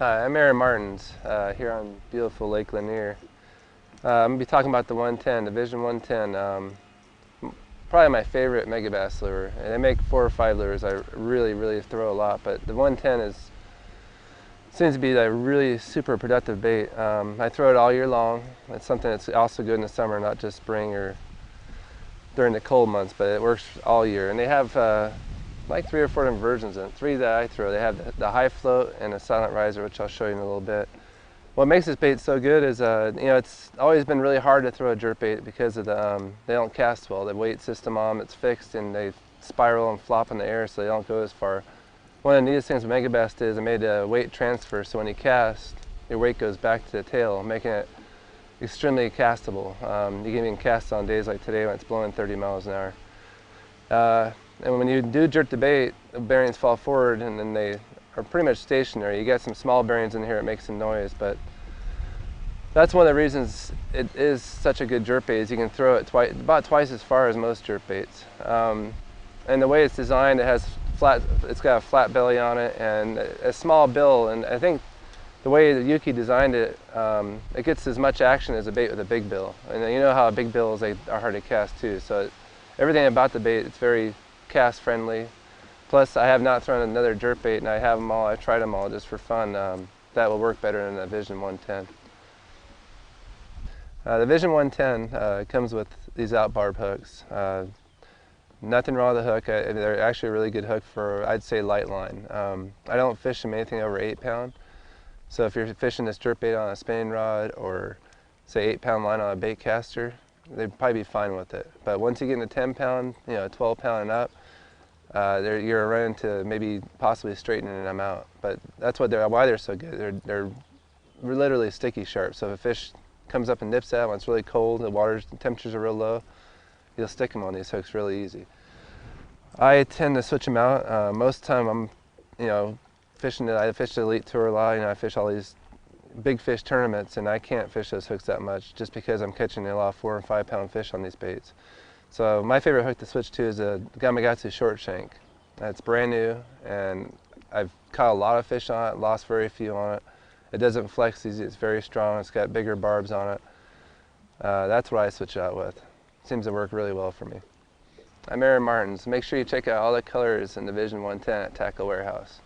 Hi, I'm Martens here on beautiful Lake Lanier. I'm going to be talking about the 110, Division 110. Probably my favorite Megabass lure. And they make 4 or 5 lures I really throw a lot, but the 110 seems to be a really super productive bait. I throw it all year long. It's something that's also good in the summer, not just spring or during the cold months, but it works all year. And they have like 3 or 4 different versions of it. 3 that I throw. They have the high float and a silent riser, which I'll show you in a little bit. What makes this bait so good is, it's always been really hard to throw a jerk bait because of they don't cast well. The weight system on them, it's fixed, and they spiral and flop in the air, so they don't go as far. One of the neatest things with Megabass is it made a weight transfer, so when you cast, your weight goes back to the tail, making it extremely castable. You can even cast on days like today when it's blowing 30 miles an hour. And when you do jerk the bait, the bearings fall forward and then they are pretty much stationary. You get some small bearings in here, it makes some noise, but that's one of the reasons it is such a good jerk bait is you can throw it about twice as far as most jerk baits. And the way it's designed, it's got a flat belly on it and a small bill, and I think the way that Yuki designed it, it gets as much action as a bait with a big bill. And you know how big bills are hard to cast too, so everything about the bait, it's very cast friendly. Plus, I have not thrown another jerk bait, and I have them all. I tried them all just for fun. That will work better than the Vision 110. The Vision 110 comes with these out barb hooks. Nothing wrong with the hook. They're actually a really good hook for, I'd say, light line. I don't fish them anything over 8 pound. So if you're fishing this jerk bait on a spinning rod or say 8 pound line on a bait caster, they'd probably be fine with it. But once you get into 10 pound, 12 pound and up, you're running to maybe possibly straightening them out. But that's why they're so good. They're literally sticky sharp. So if a fish comes up and nips at when it's really cold, the temperatures are real low, you'll stick them on these hooks really easy. I tend to switch them out. Most of the time I'm, fishing. I fish the Elite Tour a lot. I fish all these big fish tournaments, and I can't fish those hooks that much just because I'm catching a lot of 4 and 5 pound fish on these baits. So my favorite hook to switch to is a Gamakatsu short shank. It's brand new, and I've caught a lot of fish on it, lost very few on it. It doesn't flex easy, it's very strong, it's got bigger barbs on it. That's what I switch out with. Seems to work really well for me. I'm Martens. Make sure you check out all the colors in the Vision 110 at Tackle Warehouse.